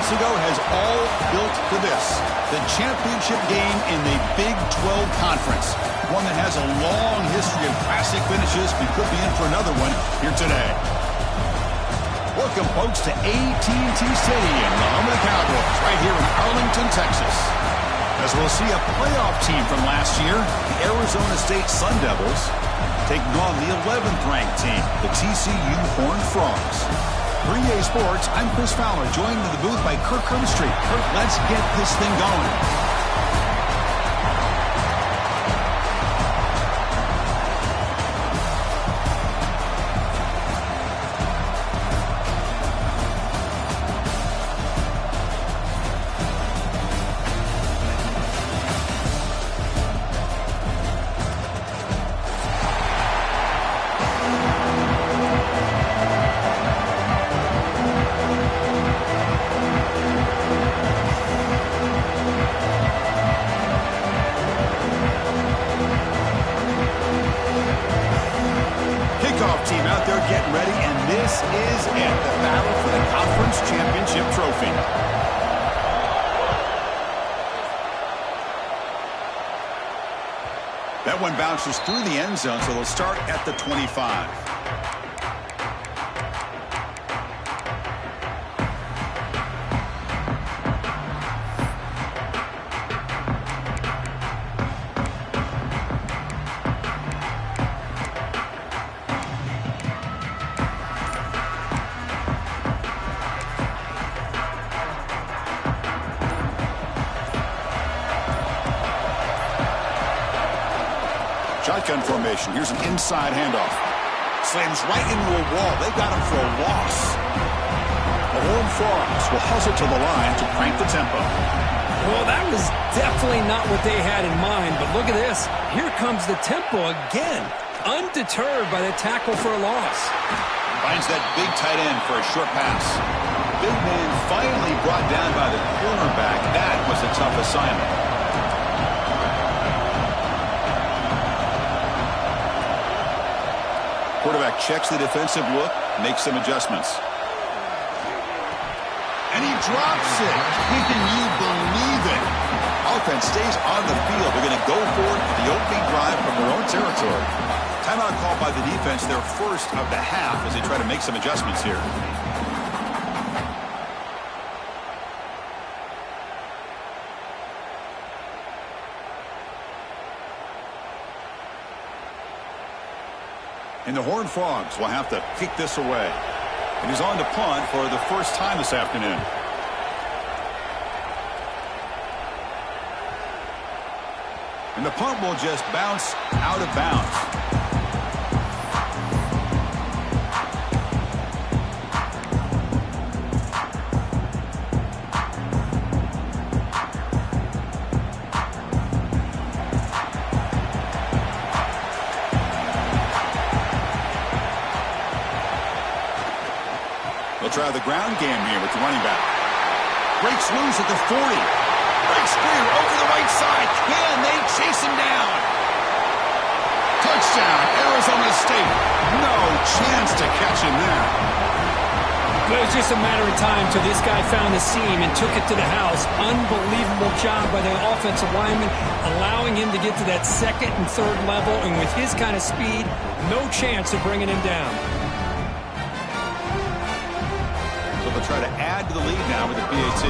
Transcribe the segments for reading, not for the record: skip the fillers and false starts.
months ago has all built for this. The championship game in the Big 12 Conference. One that has a long history of classic finishes. We could be in for another one here today. Welcome, folks, to AT&T Stadium, the home of the Cowboys, right here in Arlington, Texas. As we'll see a playoff team from last year, the Arizona State Sun Devils, taking on the 11th ranked team, the TCU Horned Frogs. For EA Sports, I'm Chris Fowler, joined in the booth by Kirk Herbstreit. Kirk, let's get this thing going. Team out there getting ready, and this is it, the battle for the conference championship trophy. That one bounces through the end zone, so they'll start at the 25. Shotgun formation. Here's an inside handoff. Slams right into a wall. They got him for a loss. The Horned Frogs will hustle to the line to crank the tempo. Well, that was definitely not what they had in mind, but look at this. Here comes the tempo again. Undeterred by the tackle for a loss. Finds that big tight end for a short pass. Big man finally brought down by the cornerback. That was a tough assignment. Quarterback checks the defensive look, makes some adjustments. And he drops it. Can you believe it? Offense stays on the field. They're going to go for it for the opening drive from their own territory. Timeout called by the defense, their first of the half, as they try to make some adjustments here. And the Horned Frogs will have to kick this away. And he's on to punt for the first time this afternoon. And the punt will just bounce out of bounds. They'll try the ground game here with the running back. Breaks loose at the 40. Breaks free over the right side. Can they chase him down? Touchdown, Arizona State. No chance to catch him there. It was just a matter of time till this guy found the seam and took it to the house. Unbelievable job by the offensive lineman, allowing him to get to that second and third level. And with his kind of speed, no chance of bringing him down. They'll try to add to the lead now with the PAT.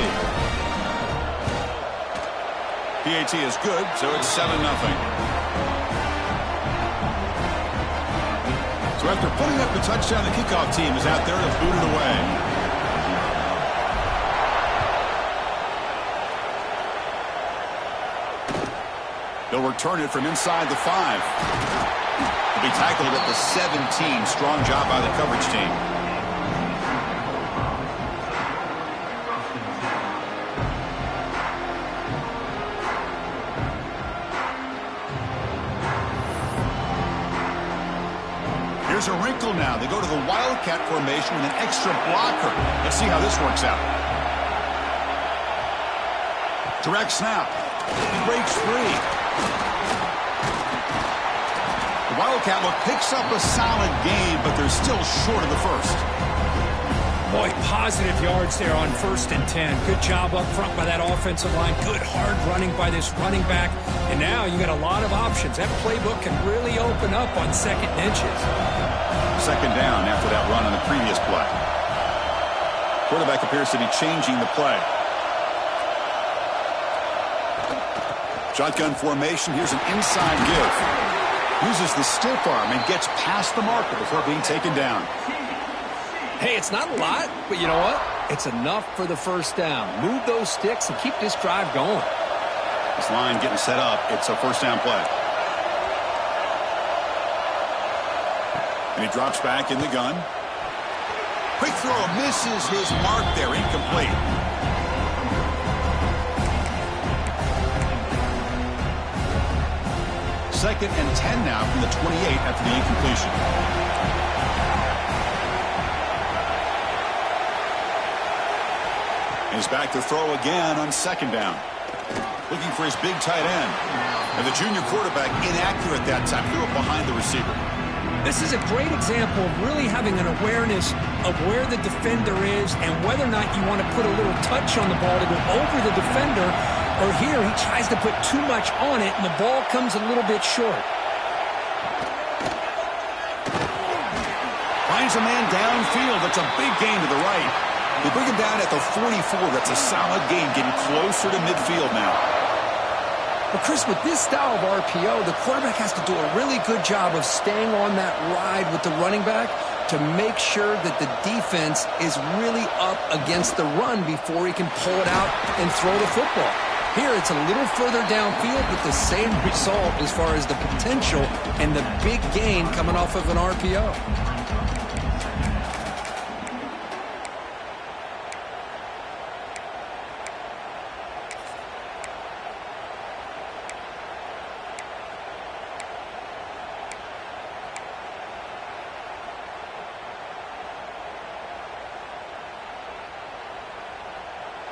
PAT is good, so it's 7-0. So after putting up the touchdown, the kickoff team is out there to boot it away. They'll return it from inside the 5. He'll be tackled at the 17. Strong job by the coverage team. Here's a wrinkle now. They go to the Wildcat formation with an extra blocker. Let's see how this works out. Direct snap. Breaks free. The Wildcat look picks up a solid game, but they're still short of the first. Boy, positive yards there on 1st and 10. Good job up front by that offensive line. Good hard running by this running back. And now you got a lot of options. That playbook can really open up on 2nd and inches. 2nd down after that run on the previous play. Quarterback appears to be changing the play. Shotgun formation. Here's an inside give. Uses the stiff arm and gets past the marker before being taken down. Hey, it's not a lot, but you know what? It's enough for the 1st down. Move those sticks and keep this drive going. This line getting set up. It's a 1st down play. And he drops back in the gun. Quick throw misses his mark there. Incomplete. Second and 10 now from the 28 after the incompletion. He's back to throw again on 2nd down. Looking for his big tight end. And the junior quarterback inaccurate that time. Threw it behind the receiver. This is a great example of really having an awareness of where the defender is and whether or not you want to put a little touch on the ball to go over the defender, or here he tries to put too much on it and the ball comes a little bit short. Finds a man downfield. That's a big gain to the right. They bring him down at the 44. That's a solid gain, getting closer to midfield now. But Chris, with this style of RPO, the quarterback has to do a really good job of staying on that ride with the running back to make sure that the defense is really up against the run before he can pull it out and throw the football. Here, it's a little further downfield, but the same result as far as the potential and the big gain coming off of an RPO.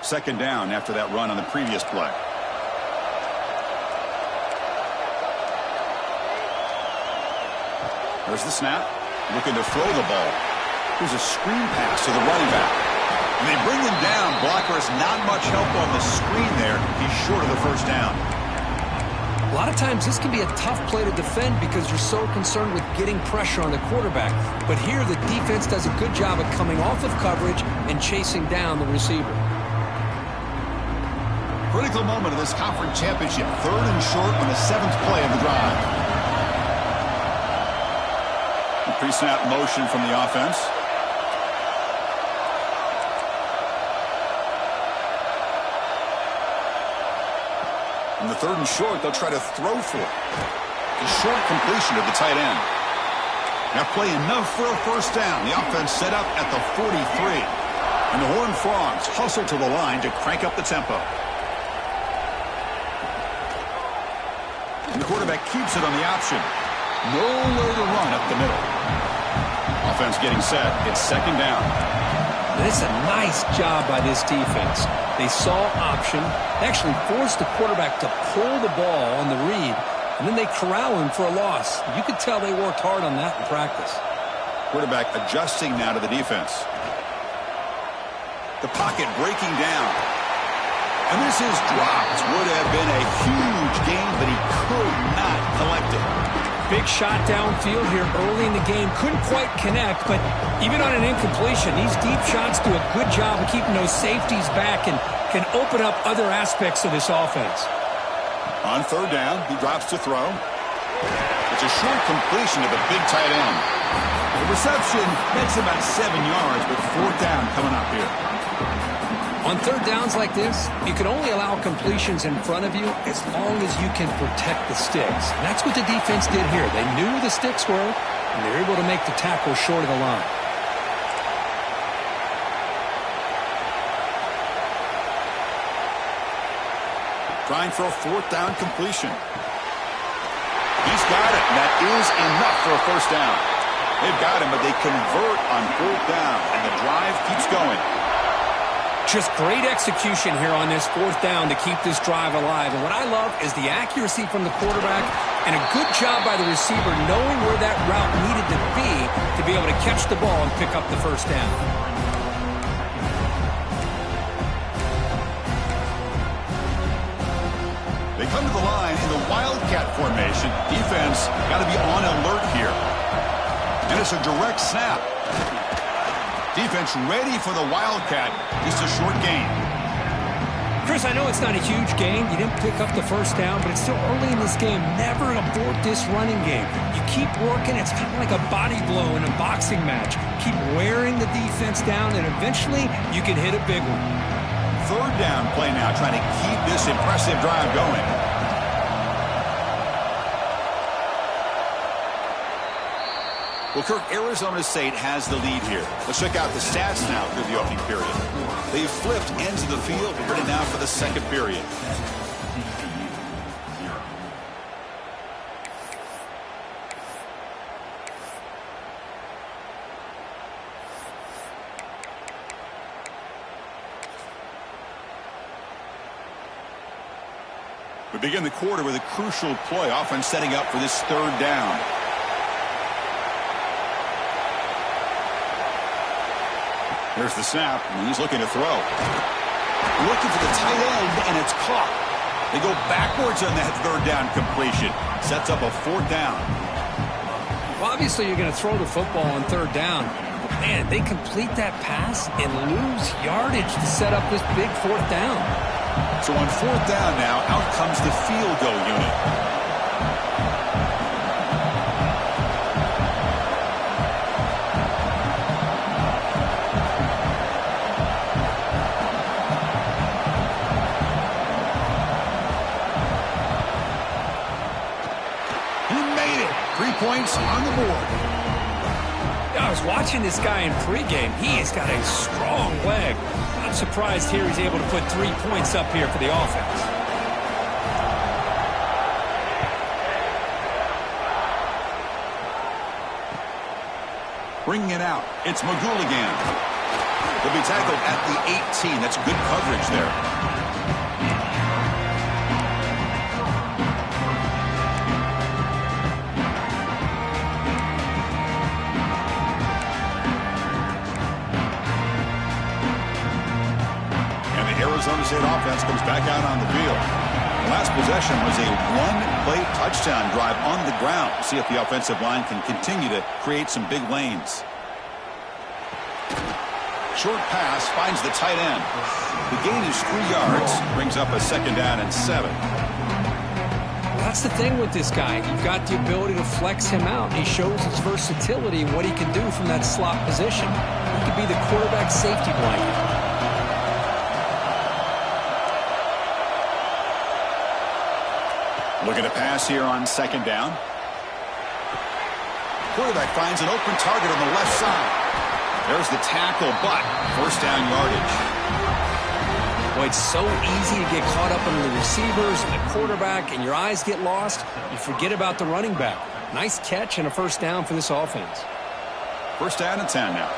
Second down after that run on the previous play. There's the snap. Looking to throw the ball. Here's a screen pass to the running back. And they bring him down. Blocker has not much help on the screen there. He's short of the 1st down. A lot of times this can be a tough play to defend because you're so concerned with getting pressure on the quarterback. But here the defense does a good job of coming off of coverage and chasing down the receiver. Critical moment of this conference championship. 3rd and short on the 7th play of the drive. Pre-snap motion from the offense. In the 3rd and short, they'll try to throw for it. A short completion to the tight end. Now play enough for a 1st down. The offense set up at the 43. And the Horned Frogs hustle to the line to crank up the tempo. And the quarterback keeps it on the option. Nowhere to run up the middle. Offense getting set. It's 2nd down. And it's a nice job by this defense. They saw option. They actually forced the quarterback to pull the ball on the read, and then they corral him for a loss. You could tell they worked hard on that in practice. Quarterback adjusting now to the defense. The pocket breaking down. And this is dropped. Would have been a huge gain, but he could not collect it. Big shot downfield here early in the game. Couldn't quite connect, but even on an incompletion, these deep shots do a good job of keeping those safeties back and can open up other aspects of this offense. On 3rd down, he drops to throw. It's a short completion to the big tight end. The reception makes about 7 yards, but 4th down coming up here. On 3rd downs like this, you can only allow completions in front of you as long as you can protect the sticks. And that's what the defense did here. They knew where the sticks were, and they were able to make the tackle short of the line. Trying for a 4th down completion. He's got it, and that is enough for a 1st down. They've got him, but they convert on 4th down, and the drive keeps going. Just great execution here on this 4th down to keep this drive alive. And what I love is the accuracy from the quarterback and a good job by the receiver knowing where that route needed to be able to catch the ball and pick up the 1st down. They come to the line in the Wildcat formation. Defense got to be on alert here. And it's a direct snap. Defense ready for the Wildcat. Just a short gain. Chris, I know it's not a huge game. You didn't pick up the first down, but it's still early in this game. Never abort this running game. You keep working. It's kind of like a body blow in a boxing match. Keep wearing the defense down, and eventually you can hit a big one. Third down play now, trying to keep this impressive drive going. Well, Kirk, Arizona State has the lead here. Let's check out the stats now through the opening period. They've flipped ends of the field, ready now for the second period. We begin the quarter with a crucial play, offense setting up for this third down. Here's the snap, and he's looking to throw. Looking for the tight end, and it's caught. They go backwards on that third down completion. Sets up a fourth down. Well, obviously you're going to throw the football on third down. But man, they complete that pass and lose yardage to set up this big fourth down. So on fourth down now, out comes the field goal unit. Points on the board. I was watching this guy in pregame. He has got a strong leg. I'm surprised here he's able to put 3 points up here for the offense. Bringing it out. It's Magul again. He'll be tackled at the 18. That's good coverage there. Arizona State offense comes back out on the field. The last possession was a one-play touchdown drive on the ground. See if the offensive line can continue to create some big lanes. Short pass finds the tight end. The gain is 3 yards. Brings up a second down and 7. That's the thing with this guy. You've got the ability to flex him out. He shows his versatility, what he can do from that slot position. He could be the quarterback safety blanket. Looking to pass here on second down. Quarterback finds an open target on the left side. There's the tackle, but first down yardage. Boy, it's so easy to get caught up in the receivers and the quarterback, and your eyes get lost. You forget about the running back. Nice catch and a first down for this offense. First down and 10 now.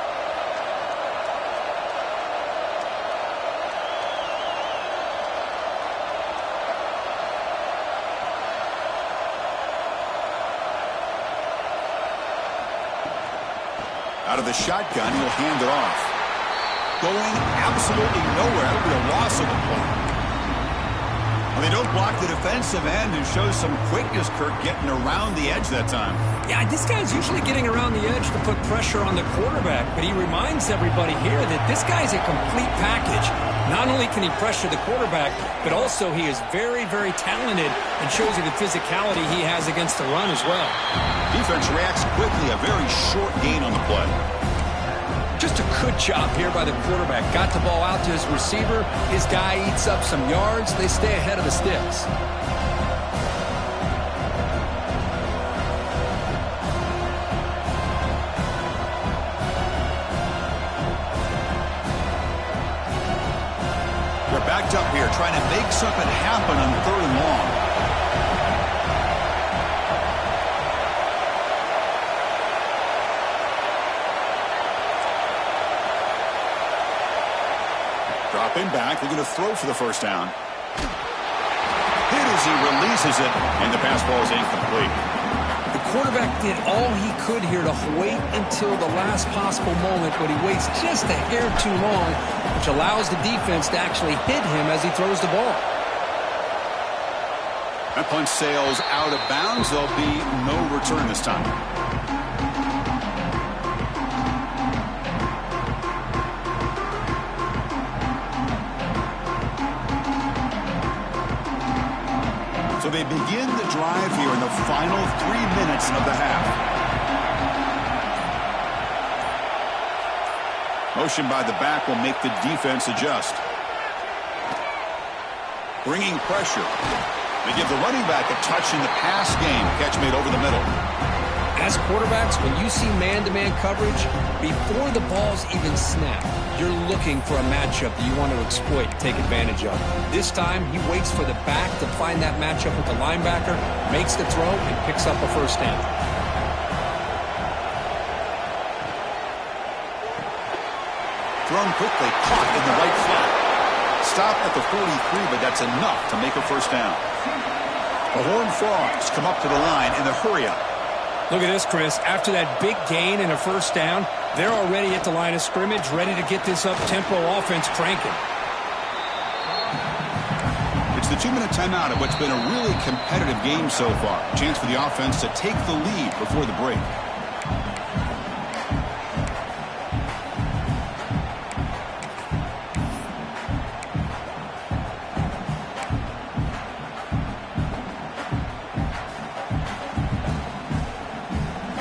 Out of the shotgun, he'll hand it off. Going absolutely nowhere. That'll be a loss of a play. Well, they don't block the defensive end and show some quickness, Kirk, getting around the edge that time. Yeah, this guy's usually getting around the edge to put pressure on the quarterback, but he reminds everybody here that this guy's a complete package. Not only can he pressure the quarterback, but also he is very, very talented and shows you the physicality he has against the run as well. Defense reacts quickly, a very short gain on the play. Just a good job here by the quarterback. Got the ball out to his receiver. His guy eats up some yards. They stay ahead of the sticks. They're backed up here, trying to make something happen on third and long. Dropping back, looking to throw for the first down. Hit as he releases it, and the pass ball is incomplete. The quarterback did all he could here to wait until the last possible moment, but he waits just a hair too long, which allows the defense to actually hit him as he throws the ball. That punch sails out of bounds. There'll be no return this time. So they begin the drive here in the final 3 minutes of the half. Motion by the back will make the defense adjust. Bringing pressure. They give the running back a touch in the pass game. Catch made over the middle. As quarterbacks, when you see man-to-man coverage, before the ball's even snapped, you're looking for a matchup that you want to exploit, take advantage of. This time, he waits for the back to find that matchup with the linebacker, makes the throw, and picks up a first down. Thrown quickly, caught in the right flat. Stop at the 43, but that's enough to make a first down. The Horned Frogs come up to the line in the hurry-up. Look at this, Chris. After that big gain and a first down, they're already at the line of scrimmage, ready to get this up-tempo offense cranking. It's the 2-minute timeout of what's been a really competitive game so far. Chance for the offense to take the lead before the break.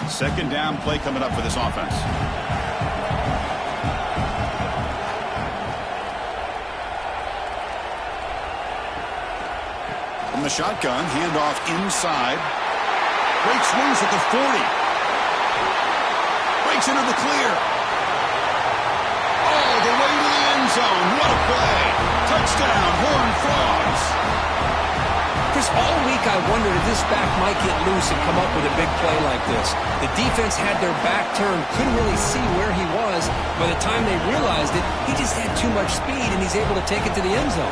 Second down play coming up for this offense. From the shotgun, handoff inside. Breaks loose at the 40. Breaks into the clear. All the way to the end zone. What a play. Touchdown, Horned Frogs. Chris, all week I wondered if this back might get loose and come up with a big play like this. The defense had their back turned, couldn't really see where he was. By the time they realized it, he just had too much speed, and he's able to take it to the end zone.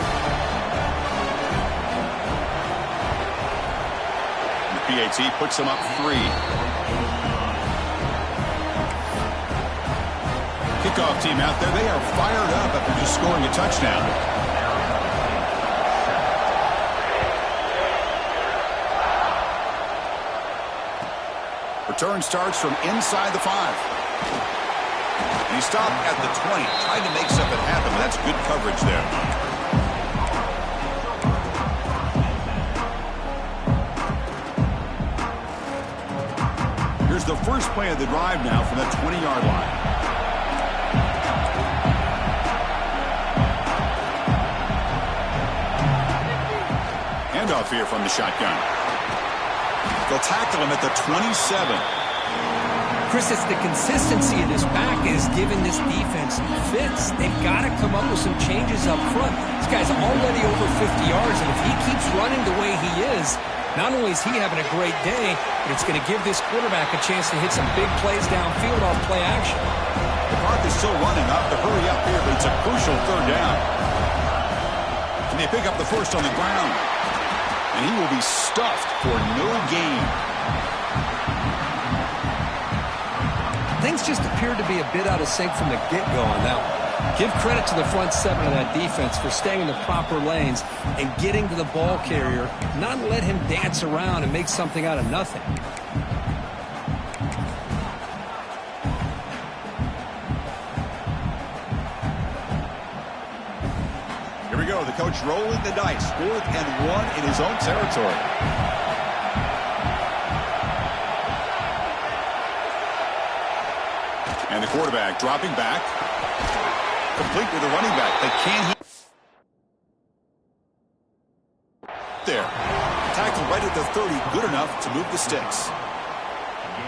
The PAT puts him up 3. Kickoff team out there, they are fired up after just scoring a touchdown. Return starts from inside the 5. And he stopped at the 20, trying to make something happen, but that's good coverage there. Here's the first play of the drive now from that 20-yard line. Handoff here from the shotgun. They'll tackle him at the 27. Chris, it's the consistency of this back is giving this defense fits. They've got to come up with some changes up front. This guy's already over 50 yards, and if he keeps running the way he is, not only is he having a great day, but it's going to give this quarterback a chance to hit some big plays downfield off play action. The clock is still running up to hurry up here, but it's a crucial third down. Can they pick up the first on the ground? And he will be stuffed for no gain. Things just appeared to be a bit out of sync from the get-go on that one. Give credit to the front 7 of that defense for staying in the proper lanes and getting to the ball carrier, not let him dance around and make something out of nothing. Here we go. The coach rolling the dice. 4th and 1 in his own territory. And the quarterback dropping back. Complete with the running back. They can't hit. There. Tackle right at the 30. Good enough to move the sticks.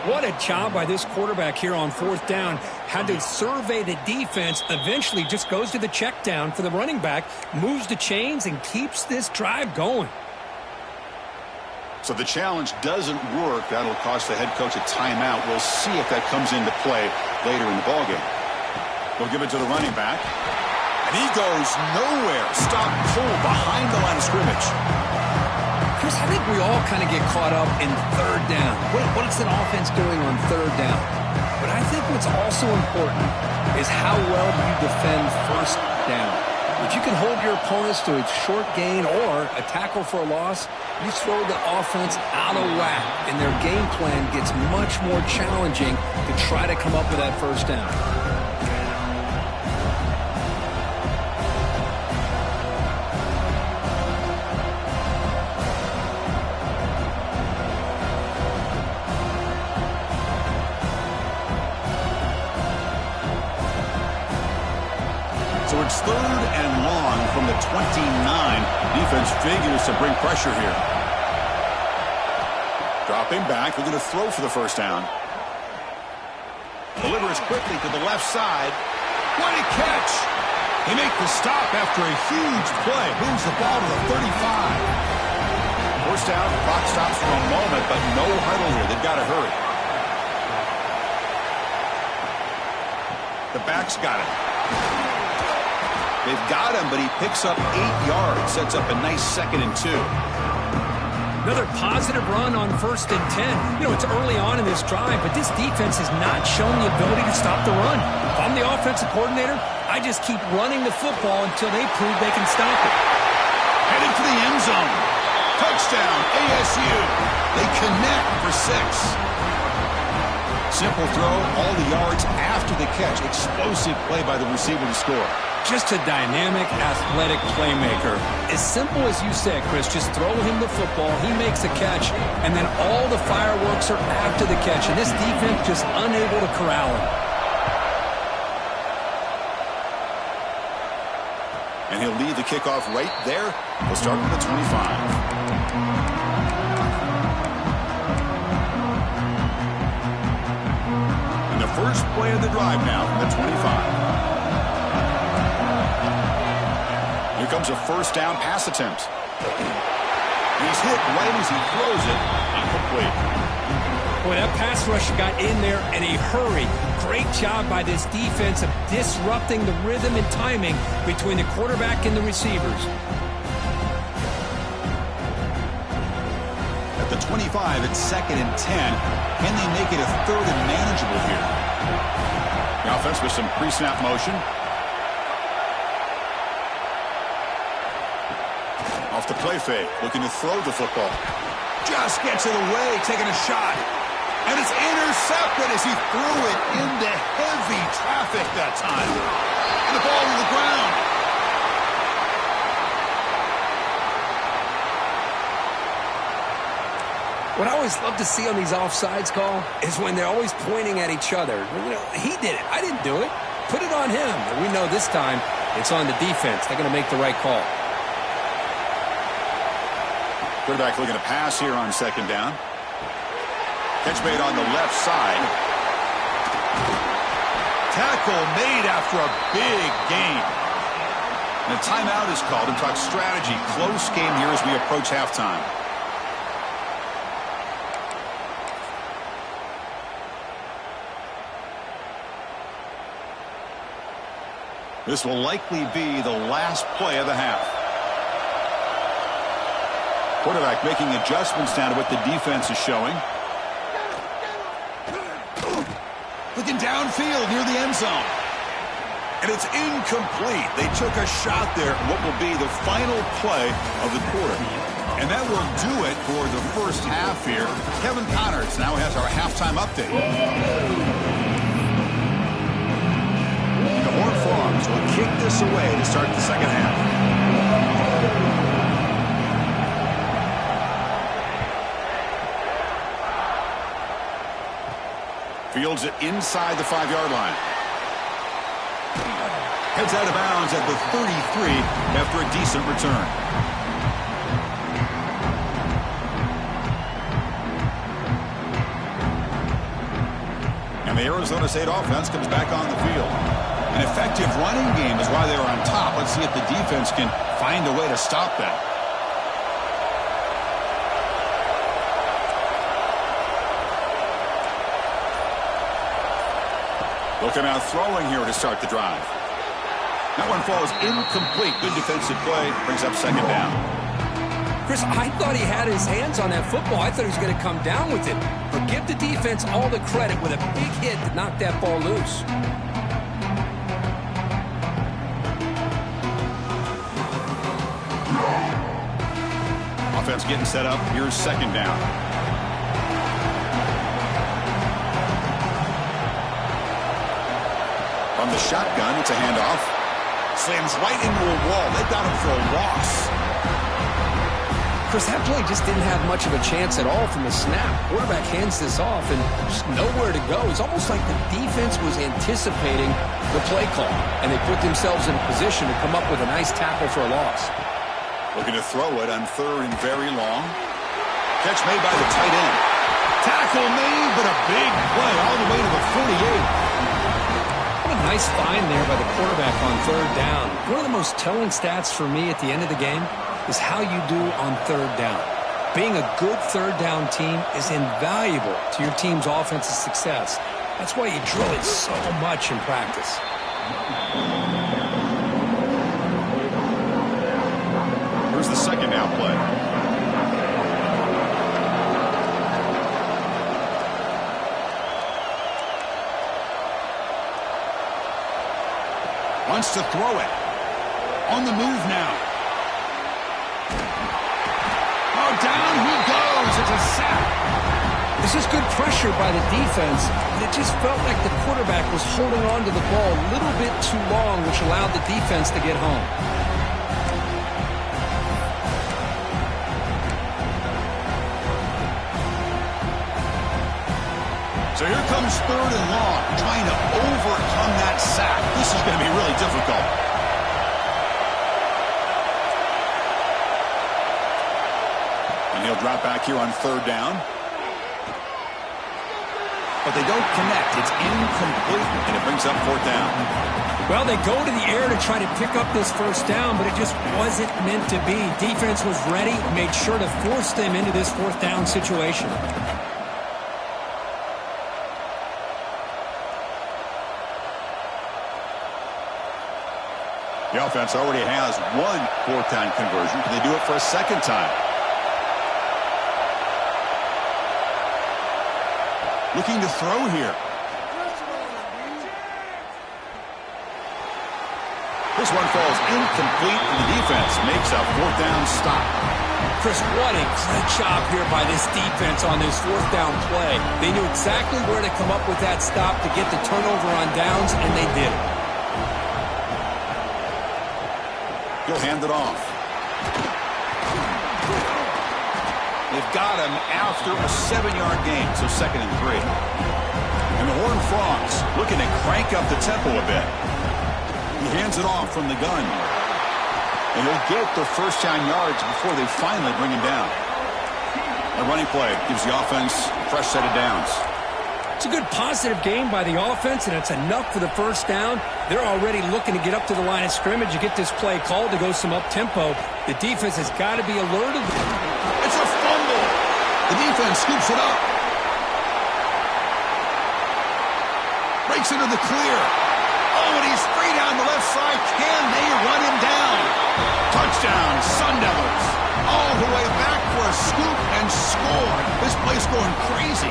What a job by this quarterback here on 4th down. Had to survey the defense. Eventually just goes to the check down for the running back. Moves the chains and keeps this drive going. So the challenge doesn't work. That'll cost the head coach a timeout. We'll see if that comes into play later in the ballgame. They'll give it to the running back. And he goes nowhere. Stop pull behind the line of scrimmage. Chris, I think we all kind of get caught up in 3rd down. What is an offense doing on 3rd down? But I think what's also important is how well do you defend 1st down. If you can hold your opponents to a short gain or a tackle for a loss, you throw the offense out of whack, and their game plan gets much more challenging to try to come up with that first down. So it's 3rd and long from the 29. Defense figures to bring pressure here. Dropping back, looking to throw for the first down. Delivers quickly to the left side. What a catch! They make the stop after a huge play. Moves the ball to the 35. First down, the clock stops for a moment, but no huddle here. They've got to hurry. The back's got it. They've got him, but he picks up 8 yards. Sets up a nice 2nd and 2. Another positive run on 1st and 10. You know, it's early on in this drive, but this defense has not shown the ability to stop the run. If I'm the offensive coordinator, I just keep running the football until they prove they can stop it. Headed for the end zone. Touchdown, ASU. They connect for 6. Simple throw, all the yards after the catch. Explosive play by the receiver to score. Just a dynamic, athletic playmaker. As simple as you said, Chris, just throw him the football, he makes a catch, and then all the fireworks are after the catch, and this defense just unable to corral him. And he'll lead the kickoff right there. We'll start with the 25. First play of the drive now from the 25. Here comes a first down pass attempt. He's hit right as he throws it. Incomplete. Boy, that pass rush got in there in a hurry. Great job by this defense of disrupting the rhythm and timing between the quarterback and the receivers. At the 25, it's 2nd and 10. Can they make it a 3rd and manageable here? The offense with some pre-snap motion. Off the play fake, looking to throw the football. Just gets it away, taking a shot. And it's intercepted as he threw it into heavy traffic that time. And the ball to the ground. What I always love to see on these offsides call is when they're always pointing at each other. You know, he did it. I didn't do it. Put it on him. And we know this time it's on the defense. They're going to make the right call. Quarterback looking to pass here on 2nd down. Catch made on the left side. Tackle made after a big gain. And a timeout is called and talk strategy. Close game here as we approach halftime. This will likely be the last play of the half. Quarterback making adjustments now to what the defense is showing. Looking downfield near the end zone. And it's incomplete. They took a shot there at what will be the final play of the quarter. And that will do it for the first half here. Kevin Connors now has our halftime update. The Horned Frogs will kick this away to start the second half. Fields it inside the 5-yard line. Heads out of bounds at the 33 after a decent return. And the Arizona State offense comes back on the field. An effective running game is why they were on top. Let's see if the defense can find a way to stop that. Looking out throwing here to start the drive. That one falls incomplete. Good defensive play. Brings up second down. Chris, I thought he had his hands on that football. I thought he was going to come down with it. But give the defense all the credit with a big hit to knock that ball loose. offense getting set up. Here's second down. From the shotgun, it's a handoff. Slams right into a wall. They got him for a loss. Chris, that play just didn't have much of a chance at all from the snap. Quarterback hands this off and just nowhere to go. It's almost like the defense was anticipating the play call, and they put themselves in a position to come up with a nice tackle for a loss. Looking to throw it on third and very long. Catch made by the tight end. Tackle made, but a big play all the way to the 48. What a nice find there by the quarterback on third down. One of the most telling stats for me at the end of the game is how you do on third down. Being a good third down team is invaluable to your team's offensive success. That's why you drill it so much in practice. Here's the second down play. Wants to throw it. On the move now. Oh, down he goes. It's a sack. This is good pressure by the defense, but it just felt like the quarterback was holding on to the ball a little bit too long, which allowed the defense to get home. So here comes third and long, trying to overcome that sack. This is going to be really difficult. And he'll drop back here on third down. But they don't connect. It's incomplete, and it brings up fourth down. Well, they go to the air to try to pick up this first down, but it just wasn't meant to be. Defense was ready, made sure to force them into this fourth down situation. The offense already has one fourth down conversion. Can they do it for a second time? Looking to throw here. This one falls incomplete, and the defense makes a fourth down stop. Chris, what a great job here by this defense on this fourth down play. They knew exactly where to come up with that stop to get the turnover on downs, and they did it. He'll hand it off. They've got him after a 7-yard gain, so second and 3. And the Horned Frogs looking to crank up the tempo a bit. He hands it off from the gun. And he'll get the first down yards before they finally bring him down. A running play gives the offense a fresh set of downs. It's a good positive game by the offense, and it's enough for the first down. They're already looking to get up to the line of scrimmage and get this play called to go some up-tempo. The defense has got to be alerted. It's a fumble. The defense scoops it up. Breaks into the clear. Oh, and he's free down the left side. Can they run him down? Touchdown, Sun Devils. All the way back for a scoop and score. This play's going crazy.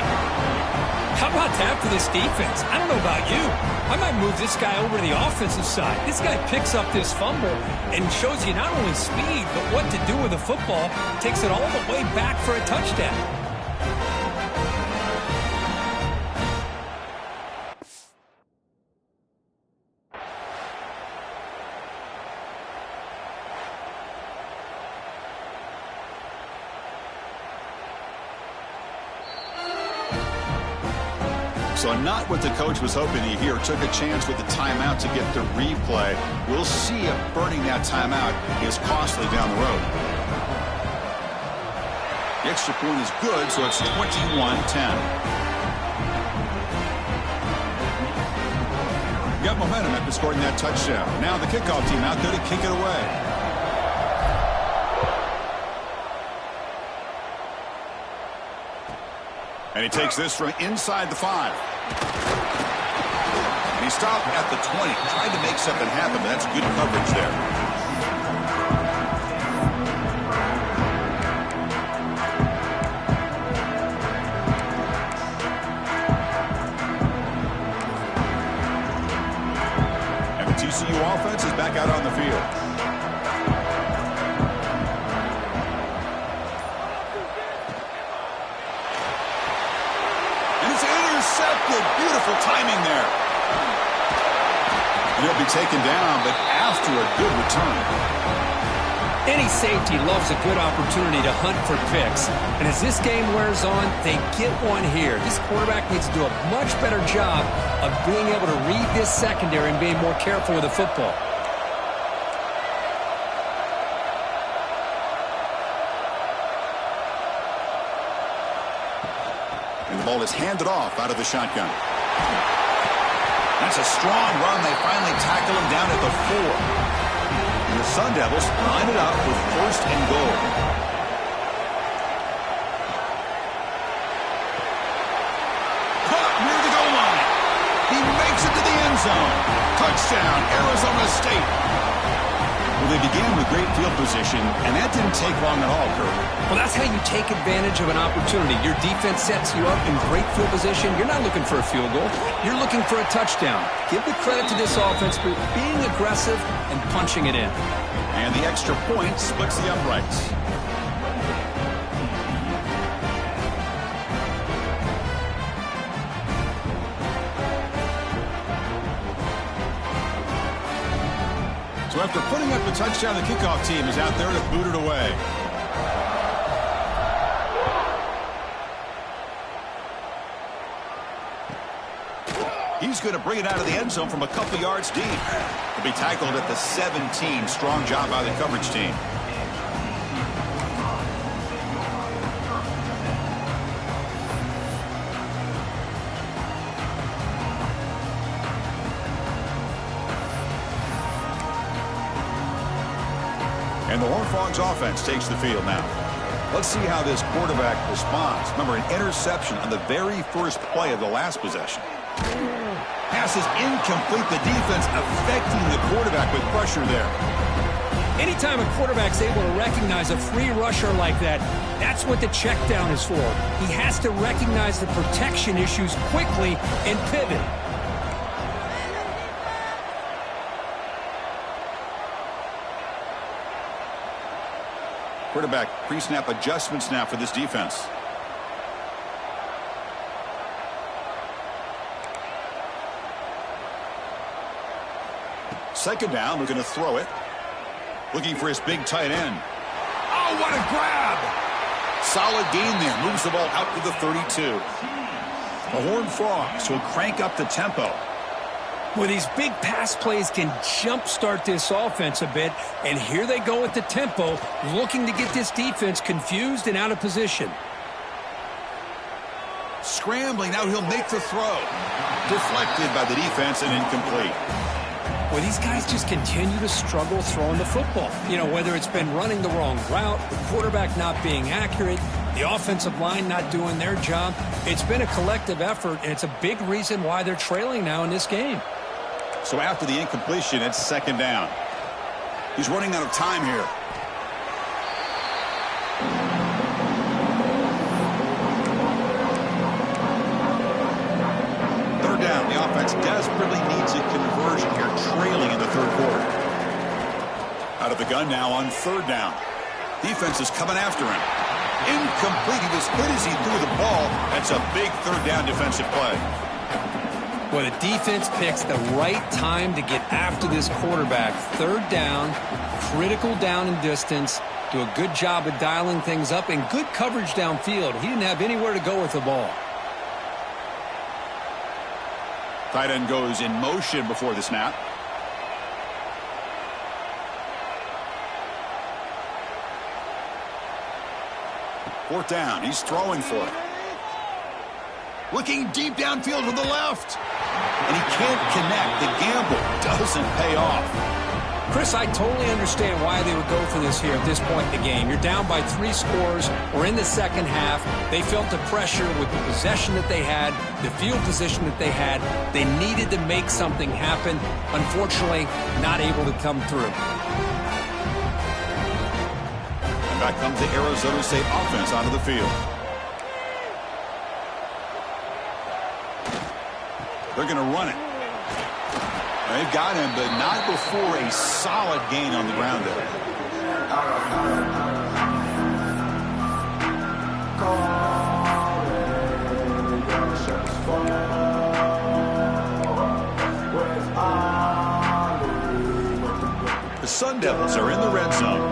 How about that for this defense? I don't know about you. I might move this guy over to the offensive side. This guy picks up this fumble and shows you not only speed, but what to do with the football. Takes it all the way back for a touchdown. So not what the coach was hoping to hear. Took a chance with the timeout to get the replay. We'll see if burning that timeout is costly down the road. The extra point is good, so it's 21-10. Got momentum after scoring that touchdown. Now the kickoff team out there to kick it away. And he takes this from inside the 5. And he stopped at the 20. Tried to make something happen, but that's good coverage there. And the TCU offense is back out on the field. Careful timing there. And he'll be taken down, but after a good return. Any safety loves a good opportunity to hunt for picks. And as this game wears on, they get one here. This quarterback needs to do a much better job of being able to read this secondary and being more careful with the football. And the ball is handed off out of the shotgun. That's a strong run. They finally tackle him down at the 4. And the Sun Devils line it up with 1st and goal. Caught near the goal line. He makes it to the end zone. Touchdown, Arizona State. Well, they began with great field position, and that didn't take long at all, Kirk. Well, that's how you take advantage of an opportunity. Your defense sets you up in great field position. You're not looking for a field goal. You're looking for a touchdown. Give the credit to this offense for being aggressive and punching it in. And the extra point splits the uprights. So after putting up a touchdown, the kickoff team is out there to boot it away. He's going to bring it out of the end zone from a couple yards deep. He'll be tackled at the 17. Strong job by the coverage team. And the Horned Frogs offense takes the field now. Let's see how this quarterback responds. Remember, an interception on the very first play of the last possession. Pass is incomplete. The defense affecting the quarterback with pressure there. Anytime a quarterback's able to recognize a free rusher like that, that's what the check down is for. He has to recognize the protection issues quickly and pivot. Quarterback pre-snap adjustments now for this defense. Second down, looking to throw it. Looking for his big tight end. Oh, what a grab! Solid gain there. Moves the ball out to the 32. The Horned Frogs will crank up the tempo. Well, these big pass plays can jumpstart this offense a bit, and here they go at the tempo, looking to get this defense confused and out of position. Scrambling, now he'll make the throw. Deflected by the defense and incomplete. Well, these guys just continue to struggle throwing the football. You know, whether it's been running the wrong route, the quarterback not being accurate, the offensive line not doing their job. It's been a collective effort, and it's a big reason why they're trailing now in this game. So after the incompletion, it's second down. He's running out of time here. Third down. The offense desperately needs a conversion here, trailing in the third quarter. Out of the gun now on third down. Defense is coming after him. Incomplete. He was hit as he threw the ball. That's a big third down defensive play. Well, the defense picks the right time to get after this quarterback. Third down, critical down and distance. Do a good job of dialing things up and good coverage downfield. He didn't have anywhere to go with the ball. Tight end goes in motion before the snap. Fourth down. He's throwing for it. Looking deep downfield to the left. And he can't connect. The gamble doesn't pay off. Chris, I totally understand why they would go for this here at this point in the game. You're down by 3 scores. We're in the second half. They felt the pressure with the possession that they had, the field position that they had. They needed to make something happen. Unfortunately, not able to come through. And back comes the Arizona State offense onto the field. They're going to run it. They've got him, but not before a solid gain on the ground there. The Sun Devils are in the red zone.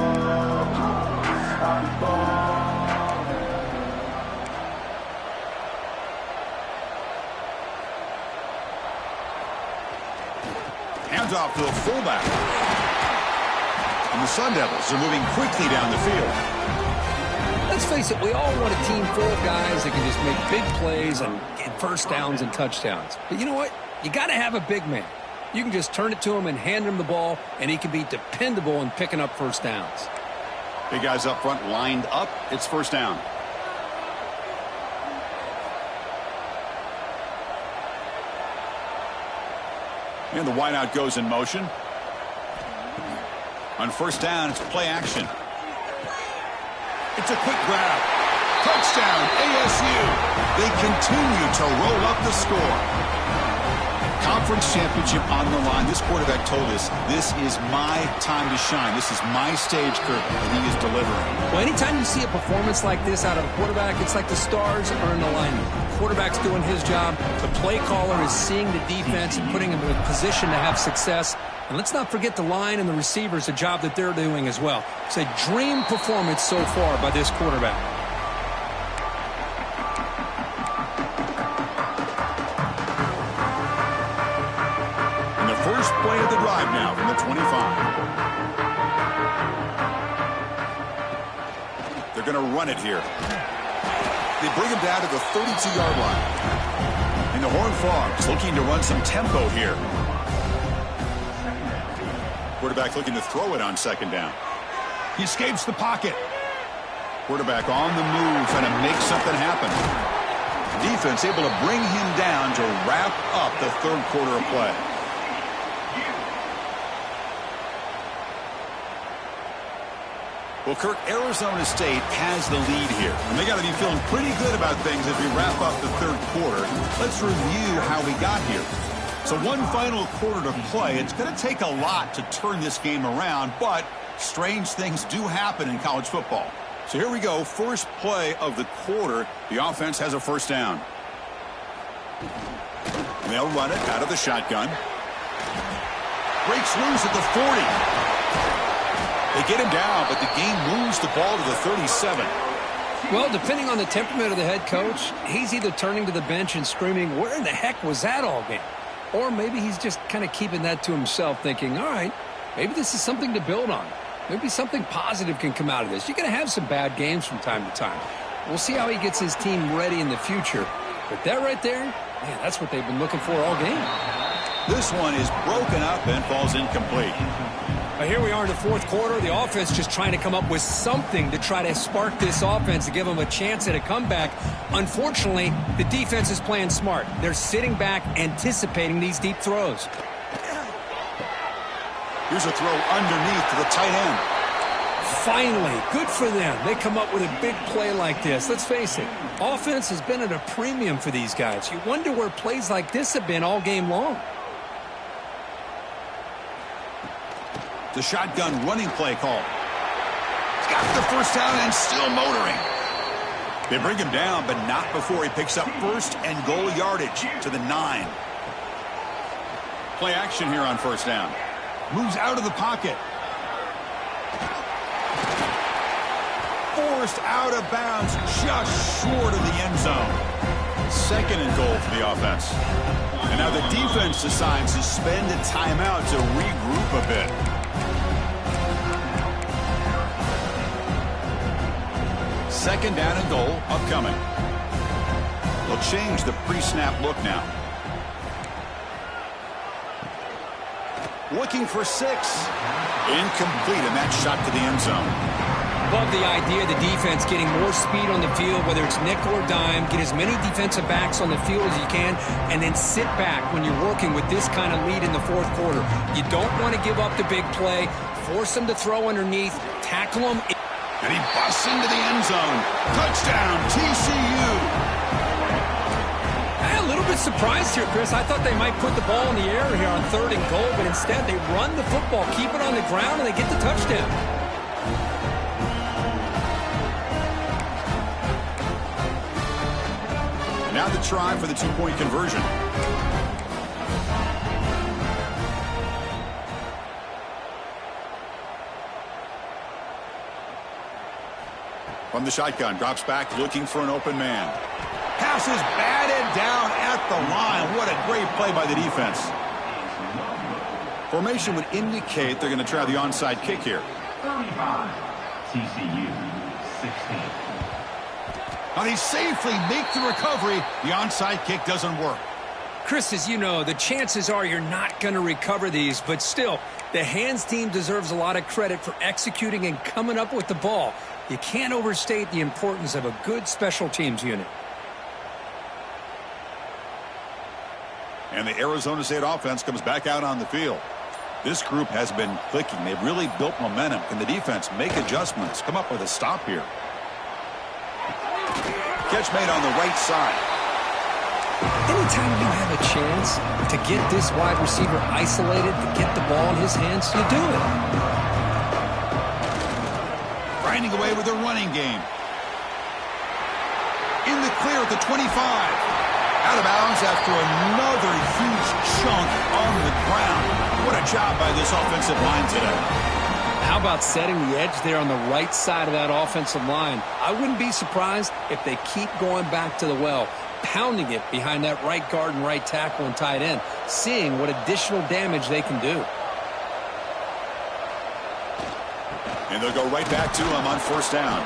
Hands off to a fullback. And the Sun Devils are moving quickly down the field. Let's face it, we all want a team full of guys that can just make big plays and get first downs and touchdowns. But you know what? You got to have a big man. You can just turn it to him and hand him the ball, and he can be dependable in picking up first downs. Big guys up front lined up. It's first down. And the wideout goes in motion. On first down, it's play action. It's a quick grab. Touchdown, ASU. They continue to roll up the score. Conference championship on the line. This quarterback told us, this is my time to shine. This is my stage curve, and he is delivering. Well, anytime you see a performance like this out of a quarterback, it's like the stars are in alignment. The quarterback's doing his job. The play caller is seeing the defense and putting him in a position to have success. And let's not forget the line and the receivers, the job that they're doing as well. It's a dream performance so far by this quarterback. First play of the drive now from the 25. They're going to run it here. They bring him down to the 32-yard line. And the Horned Frogs looking to run some tempo here. Quarterback looking to throw it on second down. He escapes the pocket. Quarterback on the move trying to make something happen. Defense able to bring him down to wrap up the third quarter of play. Well, Kirk, Arizona State has the lead here. And they got to be feeling pretty good about things as we wrap up the third quarter. Let's review how we got here. So one final quarter to play. It's going to take a lot to turn this game around, but strange things do happen in college football. So here we go. First play of the quarter. The offense has a first down. And they'll run it out of the shotgun. Breaks loose at the 40. They get him down, but the game moves the ball to the 37. Well, depending on the temperament of the head coach, he's either turning to the bench and screaming, where in the heck was that all game? Or maybe he's just kind of keeping that to himself, thinking, all right, maybe this is something to build on. Maybe something positive can come out of this. You're going to have some bad games from time to time. We'll see how he gets his team ready in the future. But that right there, man, that's what they've been looking for all game. This one is broken up and falls incomplete. Here we are in the fourth quarter. The offense just trying to come up with something to try to spark this offense to give them a chance at a comeback. Unfortunately, the defense is playing smart. They're sitting back, anticipating these deep throws. Here's a throw underneath to the tight end. Finally, good for them. They come up with a big play like this. Let's face it, offense has been at a premium for these guys. You wonder where plays like this have been all game long. The shotgun running play call. He's got the first down and still motoring. They bring him down, but not before he picks up first and goal yardage to the 9. Play action here on first down. Moves out of the pocket. Forced out of bounds just short of the end zone. Second and goal for the offense. And now the defense decides to spend a timeout to regroup a bit. Second down and goal upcoming. They'll change the pre-snap look now. Looking for 6. Incomplete, and that shot to the end zone. Love the idea of the defense getting more speed on the field, whether it's nickel or dime, get as many defensive backs on the field as you can, and then sit back when you're working with this kind of lead in the fourth quarter. You don't want to give up the big play, force them to throw underneath, tackle them. And he busts into the end zone. Touchdown, TCU. I'm a little bit surprised here, Chris. I thought they might put the ball in the air here on third and goal, but instead they run the football, keep it on the ground, and they get the touchdown. Now the try for the two-point conversion. From the shotgun, drops back, looking for an open man. Pass is batted down at the line. What a great play by the defense. Formation would indicate they're going to try the onside kick here. 35, TCU, 16. Now they safely make the recovery. The onside kick doesn't work. Chris, as you know, the chances are you're not going to recover these, but still, the hands team deserves a lot of credit for executing and coming up with the ball. You can't overstate the importance of a good special teams unit. And the Arizona State offense comes back out on the field. This group has been clicking. They've really built momentum. Can the defense make adjustments? Come up with a stop here. Catch made on the right side. Anytime you have a chance to get this wide receiver isolated, to get the ball in his hands, you do it. Grinding away with a running game. In the clear at the 25. Out of bounds after another huge chunk on the ground. What a job by this offensive line today. How about setting the edge there on the right side of that offensive line? I wouldn't be surprised if they keep going back to the well, pounding it behind that right guard and right tackle and tight end, seeing what additional damage they can do. And they'll go right back to him on first down.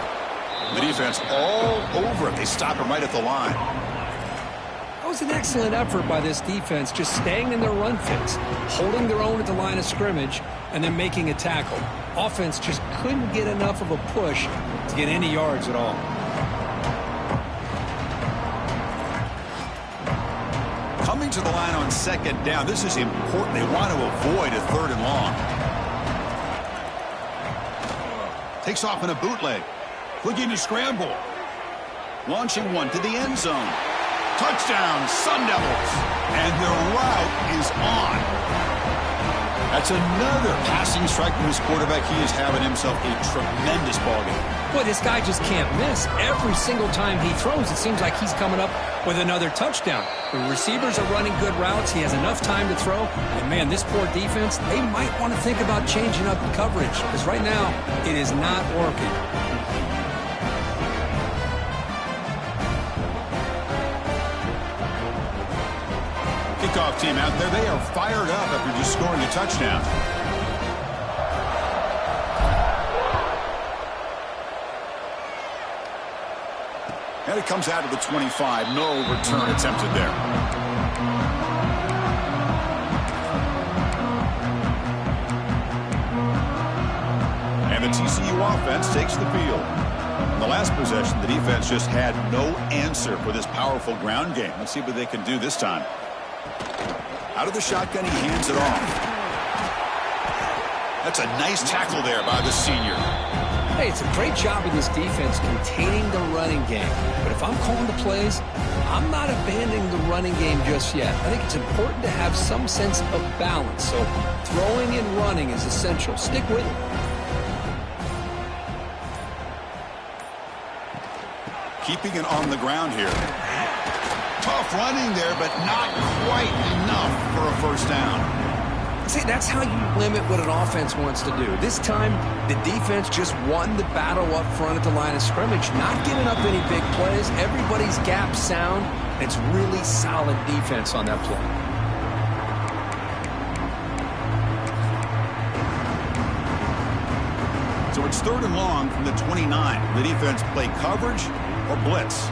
The defense all over it. They stop him right at the line. That was an excellent effort by this defense, just staying in their run fits, holding their own at the line of scrimmage, and then making a tackle. Offense just couldn't get enough of a push to get any yards at all. Coming to the line on second down. This is important. They want to avoid a third and long. Takes off in a bootleg. Looking to scramble. Launching one to the end zone. Touchdown, Sun Devils. And their route is on. That's another passing strike from his quarterback. He is having himself a tremendous ballgame. Boy, this guy just can't miss. Every single time he throws, it seems like he's coming up with another touchdown. The receivers are running good routes. He has enough time to throw. And, man, this poor defense, they might want to think about changing up the coverage because right now it is not working. Kickoff team out there. They are fired up after just scoring a touchdown. And it comes out of the 25. No return attempted there. And the TCU offense takes the field. In the last possession, the defense just had no answer for this powerful ground game. Let's see what they can do this time. Out of the shotgun, he hands it off. That's a nice tackle there by the senior. Hey, it's a great job of this defense containing the running game. But if I'm calling the plays, I'm not abandoning the running game just yet. I think it's important to have some sense of balance. So throwing and running is essential. Stick with it. Keeping it on the ground here. Tough running there, but not quite enough for a first down. See, that's how you limit what an offense wants to do. This time, the defense just won the battle up front at the line of scrimmage, not giving up any big plays. Everybody's gap sound. It's really solid defense on that play. So it's third and long from the 29. The defense play coverage or blitz.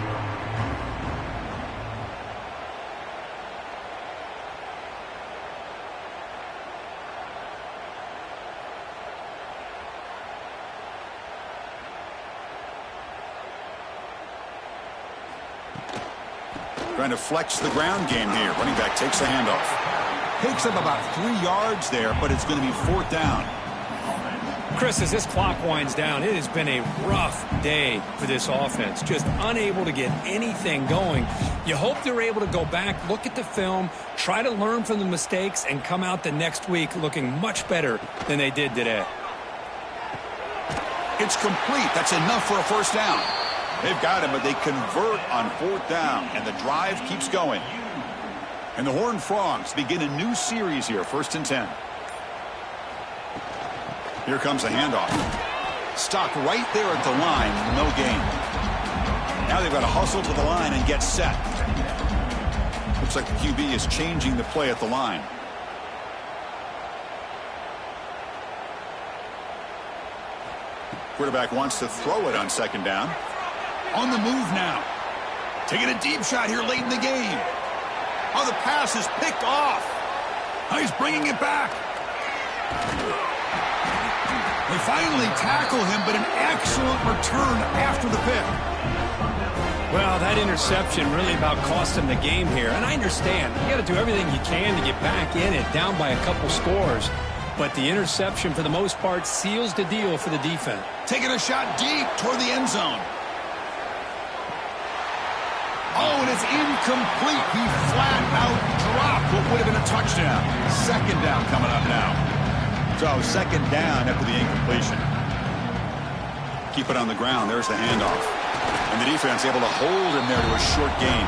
Trying to flex the ground game here. Running back takes the handoff. Takes up about 3 yards there, but it's going to be fourth down. Chris, as this clock winds down, it has been a rough day for this offense. Just unable to get anything going. You hope they're able to go back, look at the film, try to learn from the mistakes, and come out the next week looking much better than they did today. It's complete. That's enough for a first down. They've got him, but they convert on fourth down, and the drive keeps going. And the Horned Frogs begin a new series here, 1st and 10. Here comes the handoff. Stop right there at the line. No gain. Now they've got to hustle to the line and get set. Looks like the QB is changing the play at the line. Quarterback wants to throw it on second down. On the move now. Taking a deep shot here late in the game. Oh, the pass is picked off. Now he's bringing it back. They finally tackle him, but an excellent return after the pick. Well, that interception really about cost him the game here. And I understand. You got to do everything you can to get back in it, down by a couple scores. But the interception, for the most part, seals the deal for the defense. Taking a shot deep toward the end zone. Oh, and it's incomplete. He flat out dropped what would have been a touchdown. Second down coming up now. So second down after the incompletion. Keep it on the ground. There's the handoff. And the defense able to hold him there to a short gain.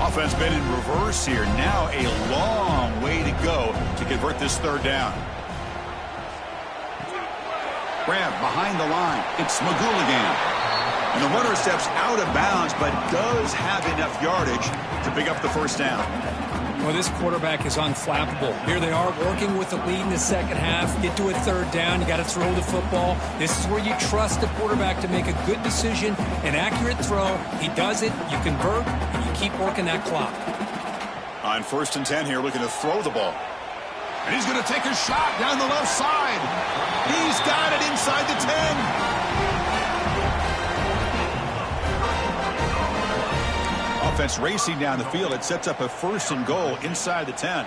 Offense been in reverse here. Now a long way to go to convert this third down. Grab behind the line. It's Magulligan. And the runner steps out of bounds, but does have enough yardage to pick up the first down. Well, this quarterback is unflappable. Here they are working with the lead in the second half. Get to a third down. You got to throw the football. This is where you trust the quarterback to make a good decision, an accurate throw. He does it. You convert, and you keep working that clock. On 1st and 10 here, looking to throw the ball. And he's going to take a shot down the left side. He's got it inside the 10. Offense racing down the field. It sets up a 1st and goal inside the 10.